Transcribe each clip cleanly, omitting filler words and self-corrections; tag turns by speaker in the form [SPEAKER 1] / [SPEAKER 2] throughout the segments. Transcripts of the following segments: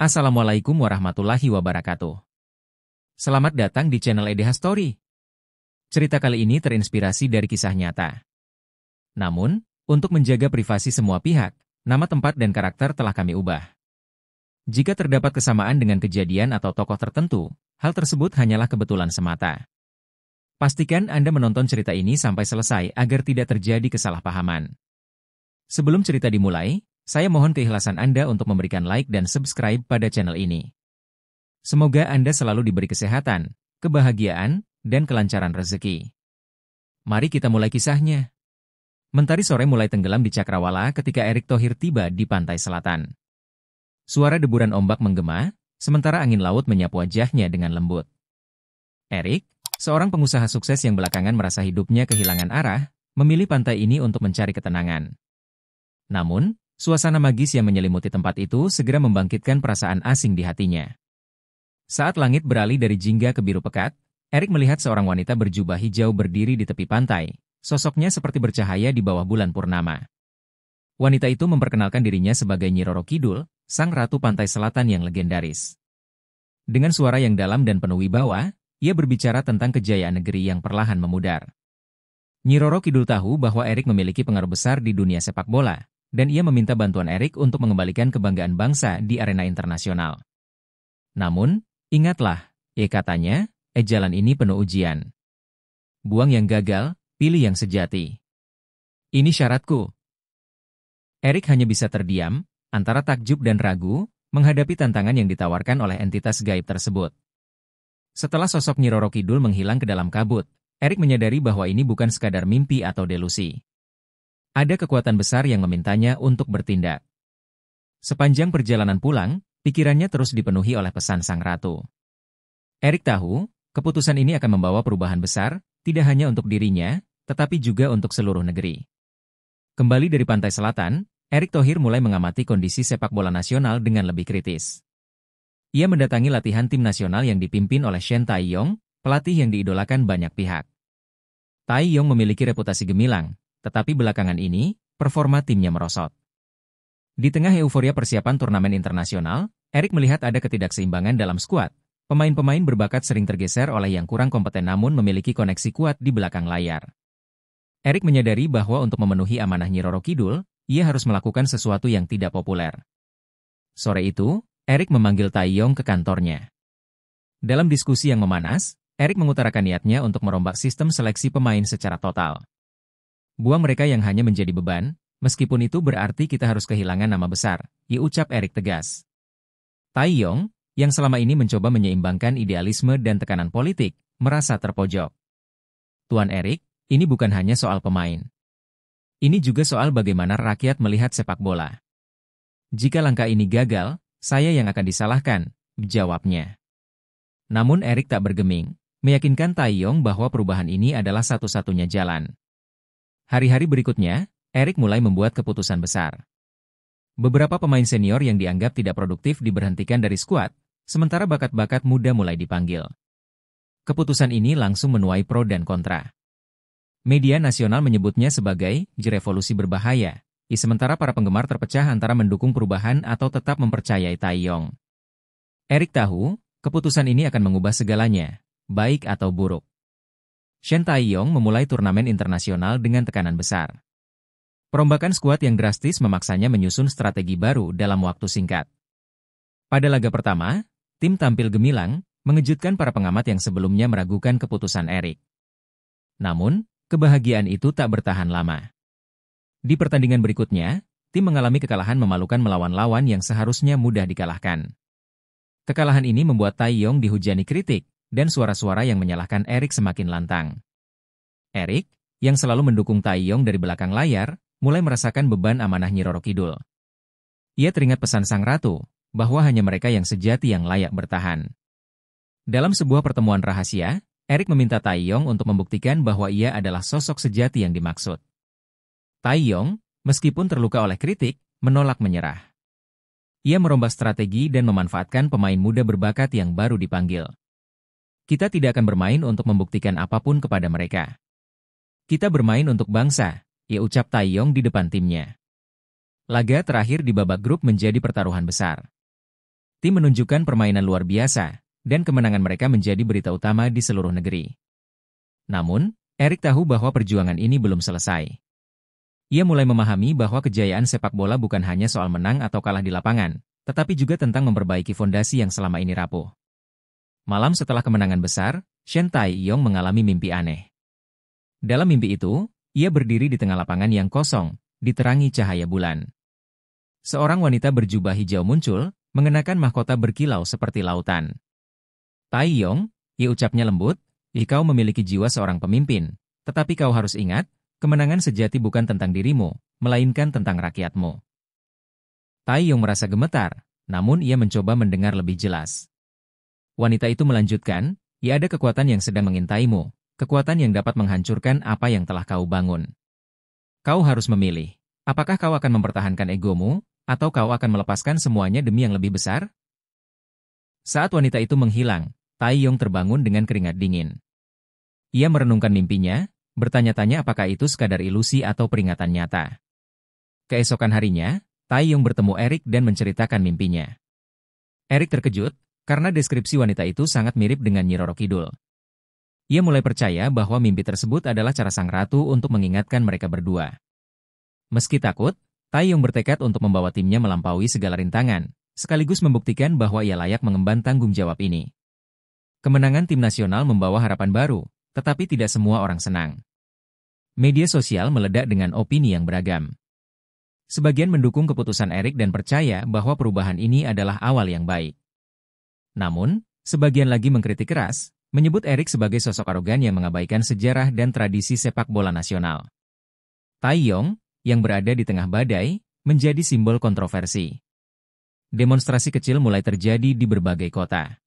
[SPEAKER 1] Assalamualaikum warahmatullahi wabarakatuh. Selamat datang di channel EDH Story. Cerita kali ini terinspirasi dari kisah nyata. Namun, untuk menjaga privasi semua pihak, nama tempat dan karakter telah kami ubah. Jika terdapat kesamaan dengan kejadian atau tokoh tertentu, hal tersebut hanyalah kebetulan semata. Pastikan Anda menonton cerita ini sampai selesai agar tidak terjadi kesalahpahaman. Sebelum cerita dimulai, saya mohon keikhlasan Anda untuk memberikan like dan subscribe pada channel ini. Semoga Anda selalu diberi kesehatan, kebahagiaan, dan kelancaran rezeki. Mari kita mulai kisahnya. Mentari sore mulai tenggelam di cakrawala ketika Erick Thohir tiba di pantai selatan. Suara deburan ombak menggema, sementara angin laut menyapu wajahnya dengan lembut. Erick, seorang pengusaha sukses yang belakangan merasa hidupnya kehilangan arah, memilih pantai ini untuk mencari ketenangan. Namun, suasana magis yang menyelimuti tempat itu segera membangkitkan perasaan asing di hatinya. Saat langit beralih dari jingga ke biru pekat, Erick melihat seorang wanita berjubah hijau berdiri di tepi pantai. Sosoknya seperti bercahaya di bawah bulan purnama. Wanita itu memperkenalkan dirinya sebagai Nyi Roro Kidul, sang ratu pantai selatan yang legendaris. Dengan suara yang dalam dan penuh wibawa, ia berbicara tentang kejayaan negeri yang perlahan memudar. Nyi Roro Kidul tahu bahwa Erick memiliki pengaruh besar di dunia sepak bola, dan ia meminta bantuan Erick untuk mengembalikan kebanggaan bangsa di arena internasional. Namun, ingatlah, katanya, jalan ini penuh ujian. Buang yang gagal, pilih yang sejati. Ini syaratku. Erick hanya bisa terdiam, antara takjub dan ragu, menghadapi tantangan yang ditawarkan oleh entitas gaib tersebut. Setelah sosok Nyi Roro Kidul menghilang ke dalam kabut, Erick menyadari bahwa ini bukan sekadar mimpi atau delusi. Ada kekuatan besar yang memintanya untuk bertindak. Sepanjang perjalanan pulang, pikirannya terus dipenuhi oleh pesan sang ratu. Erick tahu, keputusan ini akan membawa perubahan besar, tidak hanya untuk dirinya, tetapi juga untuk seluruh negeri. Kembali dari pantai selatan, Erick Thohir mulai mengamati kondisi sepak bola nasional dengan lebih kritis. Ia mendatangi latihan tim nasional yang dipimpin oleh Shin Tae-yong, pelatih yang diidolakan banyak pihak. Tae-yong memiliki reputasi gemilang, tetapi belakangan ini, performa timnya merosot. Di tengah euforia persiapan turnamen internasional, Erick melihat ada ketidakseimbangan dalam skuad. Pemain-pemain berbakat sering tergeser oleh yang kurang kompeten namun memiliki koneksi kuat di belakang layar. Erick menyadari bahwa untuk memenuhi amanah Nyi Roro Kidul, ia harus melakukan sesuatu yang tidak populer. Sore itu, Erick memanggil Tae-yong ke kantornya. Dalam diskusi yang memanas, Erick mengutarakan niatnya untuk merombak sistem seleksi pemain secara total. Buang mereka yang hanya menjadi beban, meskipun itu berarti kita harus kehilangan nama besar, ucap Erick tegas. Tae-yong, yang selama ini mencoba menyeimbangkan idealisme dan tekanan politik, merasa terpojok. Tuan Erick, ini bukan hanya soal pemain. Ini juga soal bagaimana rakyat melihat sepak bola. Jika langkah ini gagal, saya yang akan disalahkan, jawabnya. Namun Erick tak bergeming, meyakinkan Tae-yong bahwa perubahan ini adalah satu-satunya jalan. Hari-hari berikutnya, Erick mulai membuat keputusan besar. Beberapa pemain senior yang dianggap tidak produktif diberhentikan dari skuad, sementara bakat-bakat muda mulai dipanggil. Keputusan ini langsung menuai pro dan kontra. Media nasional menyebutnya sebagai revolusi berbahaya, sementara para penggemar terpecah antara mendukung perubahan atau tetap mempercayai Tae-yong. Erick tahu, keputusan ini akan mengubah segalanya, baik atau buruk. Shin Tae-yong memulai turnamen internasional dengan tekanan besar. Perombakan skuad yang drastis memaksanya menyusun strategi baru dalam waktu singkat. Pada laga pertama, tim tampil gemilang, mengejutkan para pengamat yang sebelumnya meragukan keputusan Erick. Namun, kebahagiaan itu tak bertahan lama. Di pertandingan berikutnya, tim mengalami kekalahan memalukan melawan lawan yang seharusnya mudah dikalahkan. Kekalahan ini membuat Tae-yong dihujani kritik, dan suara-suara yang menyalahkan Erick semakin lantang. Erick, yang selalu mendukung Tae-yong dari belakang layar, mulai merasakan beban amanah Nyi Roro Kidul. Ia teringat pesan sang ratu, bahwa hanya mereka yang sejati yang layak bertahan. Dalam sebuah pertemuan rahasia, Erick meminta Tae-yong untuk membuktikan bahwa ia adalah sosok sejati yang dimaksud. Tae-yong, meskipun terluka oleh kritik, menolak menyerah. Ia merombak strategi dan memanfaatkan pemain muda berbakat yang baru dipanggil. Kita tidak akan bermain untuk membuktikan apapun kepada mereka. Kita bermain untuk bangsa, ucap Tae-yong di depan timnya. Laga terakhir di babak grup menjadi pertaruhan besar. Tim menunjukkan permainan luar biasa, dan kemenangan mereka menjadi berita utama di seluruh negeri. Namun, Erik tahu bahwa perjuangan ini belum selesai. Ia mulai memahami bahwa kejayaan sepak bola bukan hanya soal menang atau kalah di lapangan, tetapi juga tentang memperbaiki fondasi yang selama ini rapuh. Malam setelah kemenangan besar, Shen Tae-yong mengalami mimpi aneh. Dalam mimpi itu, ia berdiri di tengah lapangan yang kosong, diterangi cahaya bulan. Seorang wanita berjubah hijau muncul, mengenakan mahkota berkilau seperti lautan. Tae-yong, ia ucapnya lembut, kau memiliki jiwa seorang pemimpin, tetapi kau harus ingat, kemenangan sejati bukan tentang dirimu, melainkan tentang rakyatmu. Tae-yong merasa gemetar, namun ia mencoba mendengar lebih jelas. Wanita itu melanjutkan, ada kekuatan yang sedang mengintaimu, kekuatan yang dapat menghancurkan apa yang telah kau bangun. Kau harus memilih, apakah kau akan mempertahankan egomu, atau kau akan melepaskan semuanya demi yang lebih besar? Saat wanita itu menghilang, Tae-yong terbangun dengan keringat dingin. Ia merenungkan mimpinya, bertanya-tanya apakah itu sekadar ilusi atau peringatan nyata. Keesokan harinya, Tae-yong bertemu Erik dan menceritakan mimpinya. Erik terkejut, karena deskripsi wanita itu sangat mirip dengan Nyi Roro Kidul. Ia mulai percaya bahwa mimpi tersebut adalah cara sang ratu untuk mengingatkan mereka berdua. Meski takut, Tae-yong bertekad untuk membawa timnya melampaui segala rintangan, sekaligus membuktikan bahwa ia layak mengemban tanggung jawab ini. Kemenangan tim nasional membawa harapan baru, tetapi tidak semua orang senang. Media sosial meledak dengan opini yang beragam. Sebagian mendukung keputusan Erik dan percaya bahwa perubahan ini adalah awal yang baik. Namun, sebagian lagi mengkritik keras, menyebut Erik sebagai sosok arogan yang mengabaikan sejarah dan tradisi sepak bola nasional. Tae-yong, yang berada di tengah badai, menjadi simbol kontroversi. Demonstrasi kecil mulai terjadi di berbagai kota.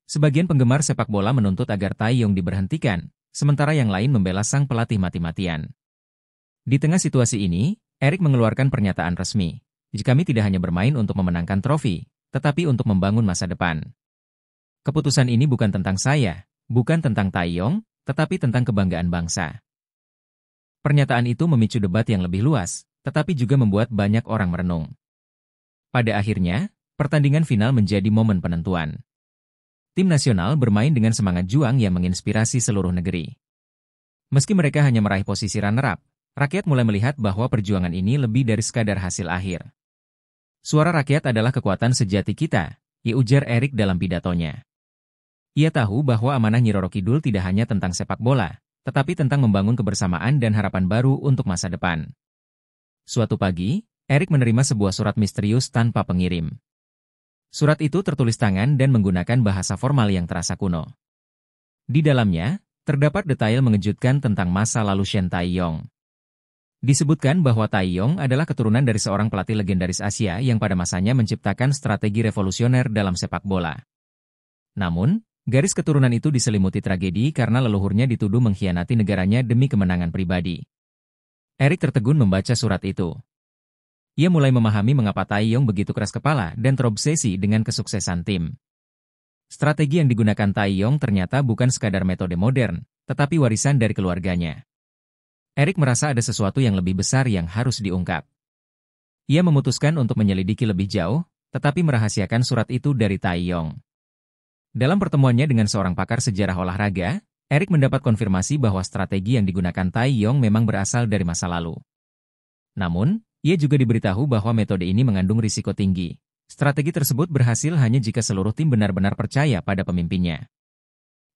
[SPEAKER 1] Sebagian penggemar sepak bola menuntut agar Tae-yong diberhentikan, sementara yang lain membela sang pelatih mati-matian. Di tengah situasi ini, Erik mengeluarkan pernyataan resmi. Kami tidak hanya bermain untuk memenangkan trofi, tetapi untuk membangun masa depan. Keputusan ini bukan tentang saya, bukan tentang Tae-yong, tetapi tentang kebanggaan bangsa. Pernyataan itu memicu debat yang lebih luas, tetapi juga membuat banyak orang merenung. Pada akhirnya, pertandingan final menjadi momen penentuan. Tim nasional bermain dengan semangat juang yang menginspirasi seluruh negeri. Meski mereka hanya meraih posisi runner-up, rakyat mulai melihat bahwa perjuangan ini lebih dari sekadar hasil akhir. Suara rakyat adalah kekuatan sejati kita, ujar Erik dalam pidatonya. Ia tahu bahwa amanah Nyi Roro Kidul tidak hanya tentang sepak bola, tetapi tentang membangun kebersamaan dan harapan baru untuk masa depan. Suatu pagi, Erik menerima sebuah surat misterius tanpa pengirim. Surat itu tertulis tangan dan menggunakan bahasa formal yang terasa kuno. Di dalamnya, terdapat detail mengejutkan tentang masa lalu Shen Tae-yong. Disebutkan bahwa Tae-yong adalah keturunan dari seorang pelatih legendaris Asia yang pada masanya menciptakan strategi revolusioner dalam sepak bola. Namun, garis keturunan itu diselimuti tragedi karena leluhurnya dituduh mengkhianati negaranya demi kemenangan pribadi. Erik tertegun membaca surat itu. Ia mulai memahami mengapa Tae-yong begitu keras kepala dan terobsesi dengan kesuksesan tim. Strategi yang digunakan Tae-yong ternyata bukan sekadar metode modern, tetapi warisan dari keluarganya. Erik merasa ada sesuatu yang lebih besar yang harus diungkap. Ia memutuskan untuk menyelidiki lebih jauh, tetapi merahasiakan surat itu dari Tae-yong. Dalam pertemuannya dengan seorang pakar sejarah olahraga, Erik mendapat konfirmasi bahwa strategi yang digunakan Tae-yong memang berasal dari masa lalu. Namun, ia juga diberitahu bahwa metode ini mengandung risiko tinggi. Strategi tersebut berhasil hanya jika seluruh tim benar-benar percaya pada pemimpinnya.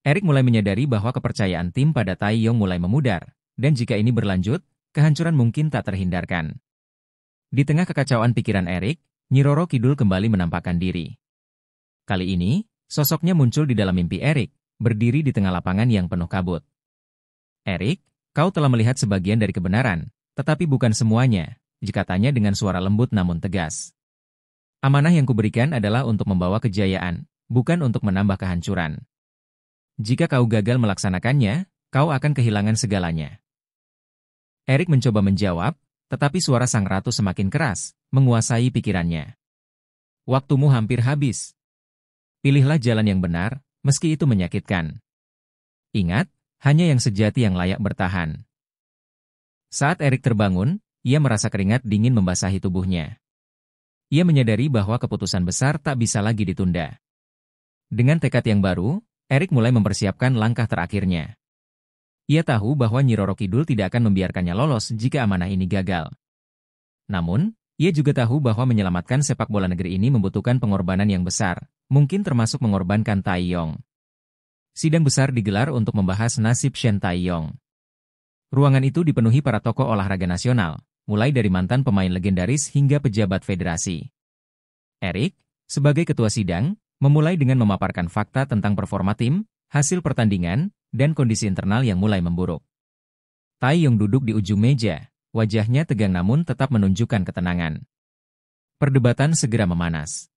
[SPEAKER 1] Erik mulai menyadari bahwa kepercayaan tim pada Tae-yong mulai memudar, dan jika ini berlanjut, kehancuran mungkin tak terhindarkan. Di tengah kekacauan pikiran Erik, Nyi Roro Kidul kembali menampakkan diri. Kali ini, sosoknya muncul di dalam mimpi Erik, berdiri di tengah lapangan yang penuh kabut. Erik, kau telah melihat sebagian dari kebenaran, tetapi bukan semuanya, katanya dengan suara lembut namun tegas. Amanah yang kuberikan adalah untuk membawa kejayaan, bukan untuk menambah kehancuran. Jika kau gagal melaksanakannya, kau akan kehilangan segalanya. Erik mencoba menjawab, tetapi suara sang ratu semakin keras, menguasai pikirannya. Waktumu hampir habis. Pilihlah jalan yang benar, meski itu menyakitkan. Ingat, hanya yang sejati yang layak bertahan. Saat Erik terbangun, ia merasa keringat dingin membasahi tubuhnya. ia menyadari bahwa keputusan besar tak bisa lagi ditunda. Dengan tekad yang baru, Erik mulai mempersiapkan langkah terakhirnya. Ia tahu bahwa Nyi Roro Kidul tidak akan membiarkannya lolos jika amanah ini gagal. Namun, ia juga tahu bahwa menyelamatkan sepak bola negeri ini membutuhkan pengorbanan yang besar, mungkin termasuk mengorbankan Taeyong. Sidang besar digelar untuk membahas nasib Shen Taeyong. Ruangan itu dipenuhi para tokoh olahraga nasional, mulai dari mantan pemain legendaris hingga pejabat federasi. Erik, sebagai ketua sidang, memulai dengan memaparkan fakta tentang performa tim, hasil pertandingan, dan kondisi internal yang mulai memburuk. Taeyong duduk di ujung meja. Wajahnya tegang namun tetap menunjukkan ketenangan. Perdebatan segera memanas.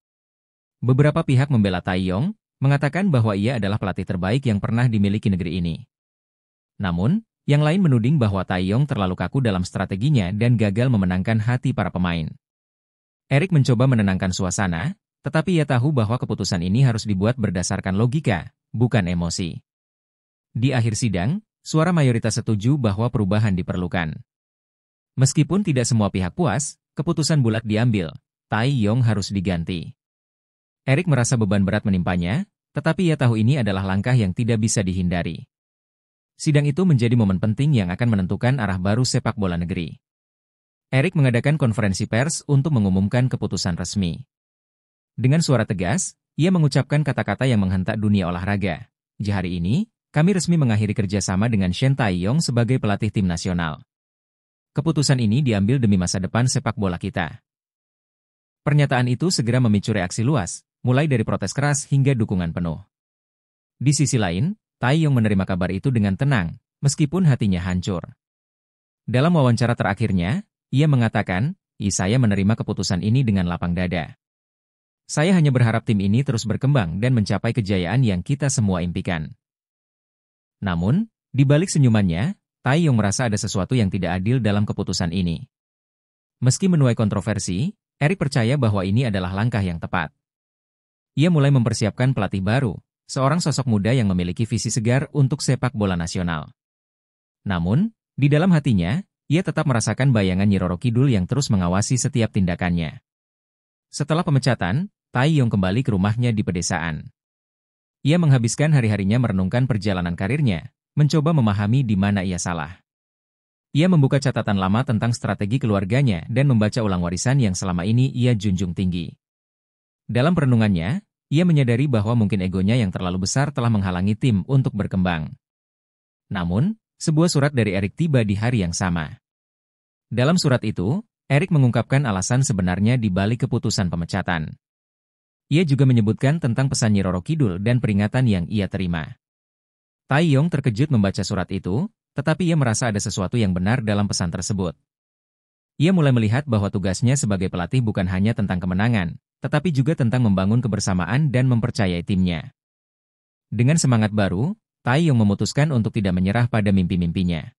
[SPEAKER 1] Beberapa pihak membela Taeyong, mengatakan bahwa ia adalah pelatih terbaik yang pernah dimiliki negeri ini. Namun, yang lain menuding bahwa Taeyong terlalu kaku dalam strateginya dan gagal memenangkan hati para pemain. Erik mencoba menenangkan suasana, tetapi ia tahu bahwa keputusan ini harus dibuat berdasarkan logika, bukan emosi. Di akhir sidang, suara mayoritas setuju bahwa perubahan diperlukan. Meskipun tidak semua pihak puas, keputusan bulat diambil, Taeyong harus diganti. Erik merasa beban berat menimpanya, tetapi ia tahu ini adalah langkah yang tidak bisa dihindari. Sidang itu menjadi momen penting yang akan menentukan arah baru sepak bola negeri. Erik mengadakan konferensi pers untuk mengumumkan keputusan resmi. Dengan suara tegas, ia mengucapkan kata-kata yang menghentak dunia olahraga. Di hari ini, kami resmi mengakhiri kerjasama dengan Shen Taeyong sebagai pelatih tim nasional. Keputusan ini diambil demi masa depan sepak bola kita. Pernyataan itu segera memicu reaksi luas, mulai dari protes keras hingga dukungan penuh. Di sisi lain, Taeyong menerima kabar itu dengan tenang, meskipun hatinya hancur. Dalam wawancara terakhirnya, ia mengatakan, saya menerima keputusan ini dengan lapang dada. Saya hanya berharap tim ini terus berkembang dan mencapai kejayaan yang kita semua impikan. Namun, di balik senyumannya, Taeyong merasa ada sesuatu yang tidak adil dalam keputusan ini. Meski menuai kontroversi, Erik percaya bahwa ini adalah langkah yang tepat. Ia mulai mempersiapkan pelatih baru, seorang sosok muda yang memiliki visi segar untuk sepak bola nasional. Namun, di dalam hatinya, ia tetap merasakan bayangan Nyi Roro Kidul yang terus mengawasi setiap tindakannya. Setelah pemecatan, Taeyong kembali ke rumahnya di pedesaan. Ia menghabiskan hari-harinya merenungkan perjalanan karirnya, mencoba memahami di mana ia salah. Ia membuka catatan lama tentang strategi keluarganya dan membaca ulang warisan yang selama ini ia junjung tinggi. Dalam perenungannya, ia menyadari bahwa mungkin egonya yang terlalu besar telah menghalangi tim untuk berkembang. Namun, sebuah surat dari Erik tiba di hari yang sama. Dalam surat itu, Erik mengungkapkan alasan sebenarnya di balik keputusan pemecatan. Ia juga menyebutkan tentang pesan Nyi Roro Kidul dan peringatan yang ia terima. Taeyong terkejut membaca surat itu, tetapi ia merasa ada sesuatu yang benar dalam pesan tersebut. Ia mulai melihat bahwa tugasnya sebagai pelatih bukan hanya tentang kemenangan, tetapi juga tentang membangun kebersamaan dan mempercayai timnya. Dengan semangat baru, Taeyong memutuskan untuk tidak menyerah pada mimpi-mimpinya.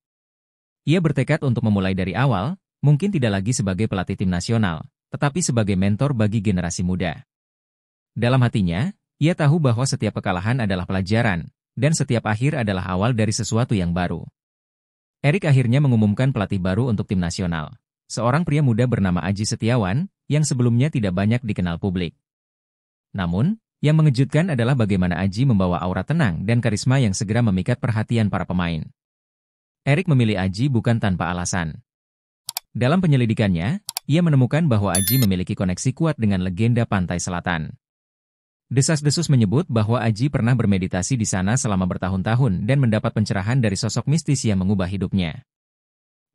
[SPEAKER 1] Ia bertekad untuk memulai dari awal, mungkin tidak lagi sebagai pelatih tim nasional, tetapi sebagai mentor bagi generasi muda. Dalam hatinya, ia tahu bahwa setiap kekalahan adalah pelajaran, dan setiap akhir adalah awal dari sesuatu yang baru. Erik akhirnya mengumumkan pelatih baru untuk tim nasional. Seorang pria muda bernama Aji Setiawan, yang sebelumnya tidak banyak dikenal publik. Namun, yang mengejutkan adalah bagaimana Aji membawa aura tenang dan karisma yang segera memikat perhatian para pemain. Erik memilih Aji bukan tanpa alasan. Dalam penyelidikannya, ia menemukan bahwa Aji memiliki koneksi kuat dengan legenda Pantai Selatan. Desas-desus menyebut bahwa Aji pernah bermeditasi di sana selama bertahun-tahun dan mendapat pencerahan dari sosok mistis yang mengubah hidupnya.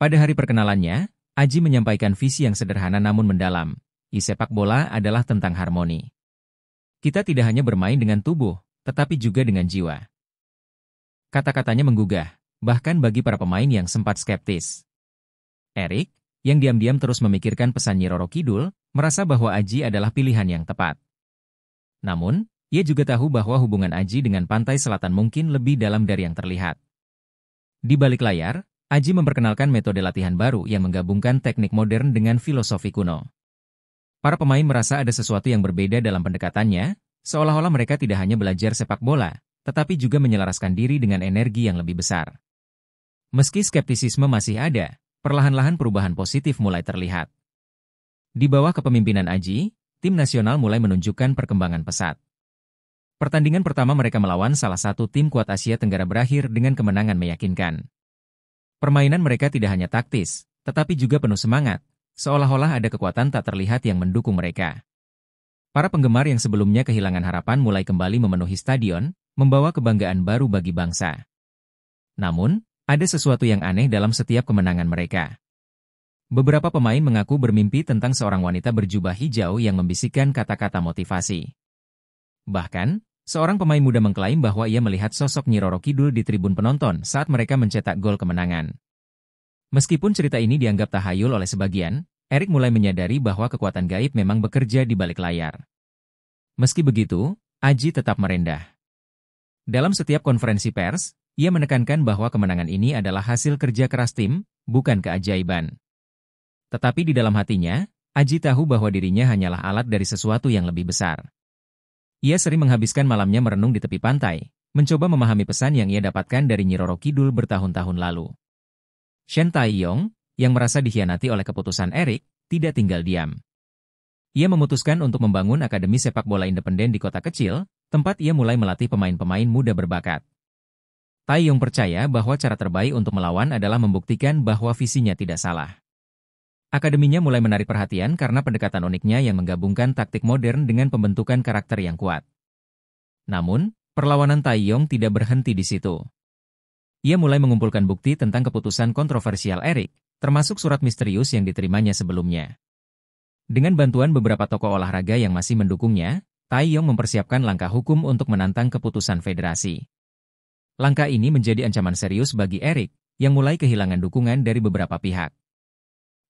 [SPEAKER 1] Pada hari perkenalannya, Aji menyampaikan visi yang sederhana namun mendalam. Sepak bola adalah tentang harmoni. Kita tidak hanya bermain dengan tubuh, tetapi juga dengan jiwa. Kata-katanya menggugah, bahkan bagi para pemain yang sempat skeptis. Erik, yang diam-diam terus memikirkan pesan Nyi Roro Kidul, merasa bahwa Aji adalah pilihan yang tepat. Namun, ia juga tahu bahwa hubungan Aji dengan Pantai Selatan mungkin lebih dalam dari yang terlihat. Di balik layar, Aji memperkenalkan metode latihan baru yang menggabungkan teknik modern dengan filosofi kuno. Para pemain merasa ada sesuatu yang berbeda dalam pendekatannya, seolah-olah mereka tidak hanya belajar sepak bola, tetapi juga menyelaraskan diri dengan energi yang lebih besar. Meski skeptisisme masih ada, perlahan-lahan perubahan positif mulai terlihat. Di bawah kepemimpinan Aji, tim nasional mulai menunjukkan perkembangan pesat. Pertandingan pertama mereka melawan salah satu tim kuat Asia Tenggara berakhir dengan kemenangan meyakinkan. Permainan mereka tidak hanya taktis, tetapi juga penuh semangat, seolah-olah ada kekuatan tak terlihat yang mendukung mereka. Para penggemar yang sebelumnya kehilangan harapan mulai kembali memenuhi stadion, membawa kebanggaan baru bagi bangsa. Namun, ada sesuatu yang aneh dalam setiap kemenangan mereka. Beberapa pemain mengaku bermimpi tentang seorang wanita berjubah hijau yang membisikkan kata-kata motivasi. Bahkan, seorang pemain muda mengklaim bahwa ia melihat sosok Nyi Roro Kidul di tribun penonton saat mereka mencetak gol kemenangan. Meskipun cerita ini dianggap tahayul oleh sebagian, Erik mulai menyadari bahwa kekuatan gaib memang bekerja di balik layar. Meski begitu, Aji tetap merendah. Dalam setiap konferensi pers, ia menekankan bahwa kemenangan ini adalah hasil kerja keras tim, bukan keajaiban. Tetapi di dalam hatinya, Aji tahu bahwa dirinya hanyalah alat dari sesuatu yang lebih besar. Ia sering menghabiskan malamnya merenung di tepi pantai, mencoba memahami pesan yang ia dapatkan dari Nyi Roro Kidul bertahun-tahun lalu. Shen Taiyong, yang merasa dikhianati oleh keputusan Erik, tidak tinggal diam. Ia memutuskan untuk membangun akademi sepak bola independen di kota kecil, tempat ia mulai melatih pemain-pemain muda berbakat. Taiyong percaya bahwa cara terbaik untuk melawan adalah membuktikan bahwa visinya tidak salah. Akademinya mulai menarik perhatian karena pendekatan uniknya yang menggabungkan taktik modern dengan pembentukan karakter yang kuat. Namun, perlawanan Taiyong tidak berhenti di situ. Ia mulai mengumpulkan bukti tentang keputusan kontroversial Erik, termasuk surat misterius yang diterimanya sebelumnya. Dengan bantuan beberapa tokoh olahraga yang masih mendukungnya, Taiyong mempersiapkan langkah hukum untuk menantang keputusan federasi. Langkah ini menjadi ancaman serius bagi Erik, yang mulai kehilangan dukungan dari beberapa pihak.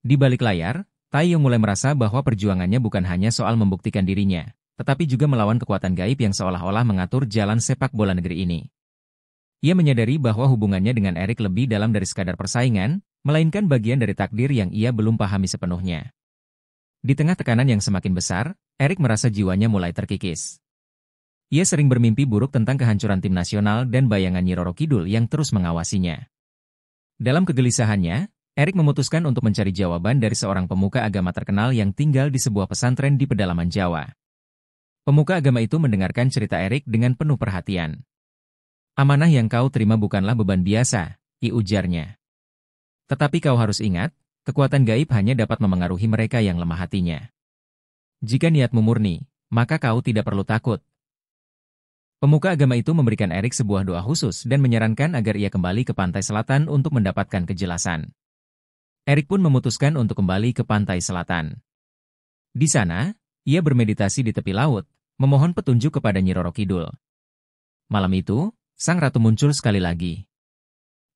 [SPEAKER 1] Di balik layar, Taiyong mulai merasa bahwa perjuangannya bukan hanya soal membuktikan dirinya, tetapi juga melawan kekuatan gaib yang seolah-olah mengatur jalan sepak bola negeri ini. Ia menyadari bahwa hubungannya dengan Erik lebih dalam dari sekadar persaingan, melainkan bagian dari takdir yang ia belum pahami sepenuhnya. Di tengah tekanan yang semakin besar, Erik merasa jiwanya mulai terkikis. Ia sering bermimpi buruk tentang kehancuran tim nasional dan bayangan Nyi Roro Kidul yang terus mengawasinya. Dalam kegelisahannya, Erik memutuskan untuk mencari jawaban dari seorang pemuka agama terkenal yang tinggal di sebuah pesantren di pedalaman Jawa. Pemuka agama itu mendengarkan cerita Erik dengan penuh perhatian. "Amanah yang kau terima bukanlah beban biasa," ujarnya. "Tetapi kau harus ingat, kekuatan gaib hanya dapat memengaruhi mereka yang lemah hatinya. Jika niatmu murni, maka kau tidak perlu takut." Pemuka agama itu memberikan Erik sebuah doa khusus dan menyarankan agar ia kembali ke pantai selatan untuk mendapatkan kejelasan. Erik pun memutuskan untuk kembali ke pantai selatan. Di sana, ia bermeditasi di tepi laut, memohon petunjuk kepada Nyi Roro Kidul. Malam itu, sang ratu muncul sekali lagi.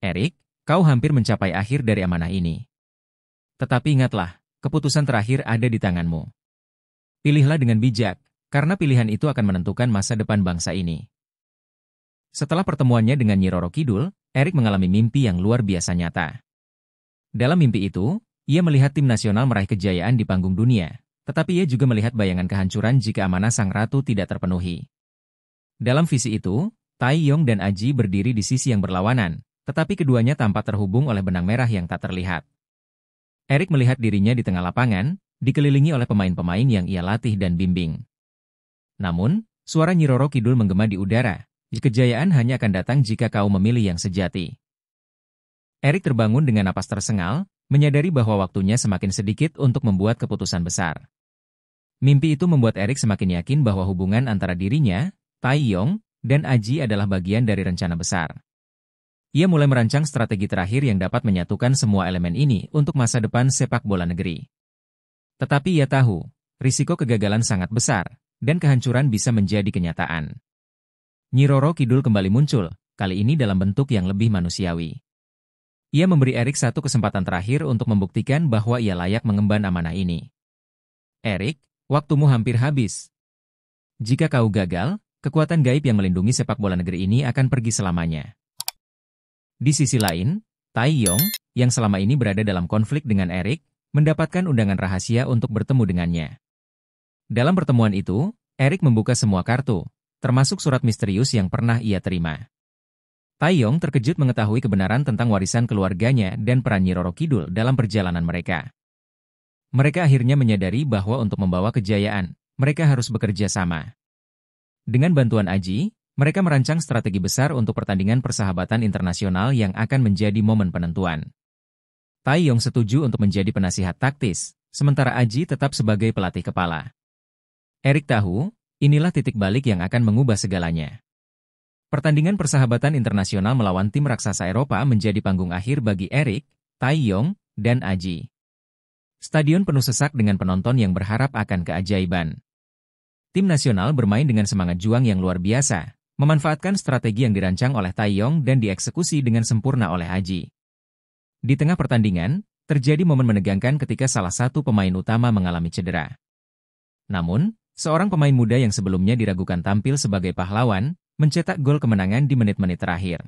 [SPEAKER 1] "Erik, kau hampir mencapai akhir dari amanah ini. Tetapi ingatlah, keputusan terakhir ada di tanganmu. Pilihlah dengan bijak, karena pilihan itu akan menentukan masa depan bangsa ini." Setelah pertemuannya dengan Nyi Roro Kidul, Erik mengalami mimpi yang luar biasa nyata. Dalam mimpi itu, ia melihat tim nasional meraih kejayaan di panggung dunia, tetapi ia juga melihat bayangan kehancuran jika amanah sang ratu tidak terpenuhi. Dalam visi itu, Taiyong dan Aji berdiri di sisi yang berlawanan, tetapi keduanya tampak terhubung oleh benang merah yang tak terlihat. Erik melihat dirinya di tengah lapangan, dikelilingi oleh pemain-pemain yang ia latih dan bimbing. Namun, suara Nyi Roro Kidul menggema di udara, "Kejayaan hanya akan datang jika kau memilih yang sejati." Erik terbangun dengan napas tersengal, menyadari bahwa waktunya semakin sedikit untuk membuat keputusan besar. Mimpi itu membuat Erik semakin yakin bahwa hubungan antara dirinya, Taiyong, dan Aji adalah bagian dari rencana besar. Ia mulai merancang strategi terakhir yang dapat menyatukan semua elemen ini untuk masa depan sepak bola negeri. Tetapi ia tahu, risiko kegagalan sangat besar, dan kehancuran bisa menjadi kenyataan. Nyi Roro Kidul kembali muncul, kali ini dalam bentuk yang lebih manusiawi. Ia memberi Erik satu kesempatan terakhir untuk membuktikan bahwa ia layak mengemban amanah ini. "Erik, waktumu hampir habis. Jika kau gagal, kekuatan gaib yang melindungi sepak bola negeri ini akan pergi selamanya." Di sisi lain, Taiyong, yang selama ini berada dalam konflik dengan Erik, mendapatkan undangan rahasia untuk bertemu dengannya. Dalam pertemuan itu, Erik membuka semua kartu, termasuk surat misterius yang pernah ia terima. Taiyong terkejut mengetahui kebenaran tentang warisan keluarganya dan peran Nyi Roro Kidul dalam perjalanan mereka. mereka akhirnya menyadari bahwa untuk membawa kejayaan, mereka harus bekerja sama. Dengan bantuan Aji, mereka merancang strategi besar untuk pertandingan persahabatan internasional yang akan menjadi momen penentuan. Taeyong setuju untuk menjadi penasihat taktis, sementara Aji tetap sebagai pelatih kepala. Erik tahu, inilah titik balik yang akan mengubah segalanya. Pertandingan persahabatan internasional melawan tim raksasa Eropa menjadi panggung akhir bagi Erik, Taeyong, dan Aji. Stadion penuh sesak dengan penonton yang berharap akan keajaiban. Tim nasional bermain dengan semangat juang yang luar biasa, memanfaatkan strategi yang dirancang oleh Taeyong dan dieksekusi dengan sempurna oleh Aji. Di tengah pertandingan, terjadi momen menegangkan ketika salah satu pemain utama mengalami cedera. Namun, seorang pemain muda yang sebelumnya diragukan tampil sebagai pahlawan, mencetak gol kemenangan di menit-menit terakhir.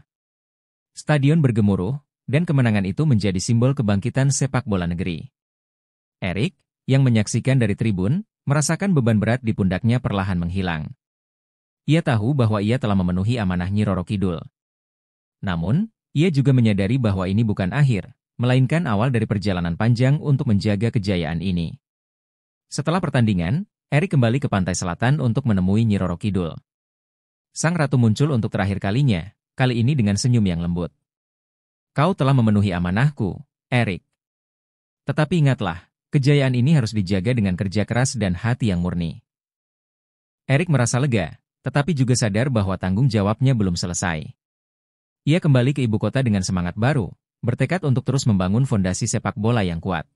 [SPEAKER 1] Stadion bergemuruh, dan kemenangan itu menjadi simbol kebangkitan sepak bola negeri. Erik, yang menyaksikan dari tribun, merasakan beban berat di pundaknya perlahan menghilang. Ia tahu bahwa ia telah memenuhi amanah Nyi Roro Kidul. Namun, ia juga menyadari bahwa ini bukan akhir, melainkan awal dari perjalanan panjang untuk menjaga kejayaan ini. Setelah pertandingan, Erik kembali ke pantai selatan untuk menemui Nyi Roro Kidul. Sang ratu muncul untuk terakhir kalinya, kali ini dengan senyum yang lembut. Kau telah memenuhi amanahku, Erik. Tetapi ingatlah, kejayaan ini harus dijaga dengan kerja keras dan hati yang murni. Erik merasa lega, tetapi juga sadar bahwa tanggung jawabnya belum selesai. Ia kembali ke ibu kota dengan semangat baru, bertekad untuk terus membangun fondasi sepak bola yang kuat.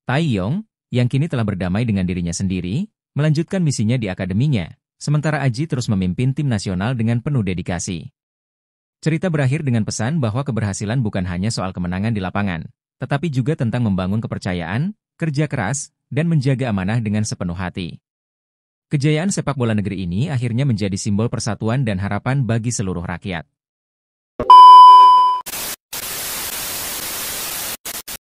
[SPEAKER 1] Taeyong, yang kini telah berdamai dengan dirinya sendiri, melanjutkan misinya di akademinya, sementara Aji terus memimpin tim nasional dengan penuh dedikasi. Cerita berakhir dengan pesan bahwa keberhasilan bukan hanya soal kemenangan di lapangan, tetapi juga tentang membangun kepercayaan, kerja keras, dan menjaga amanah dengan sepenuh hati. Kejayaan sepak bola negeri ini akhirnya menjadi simbol persatuan dan harapan bagi seluruh rakyat.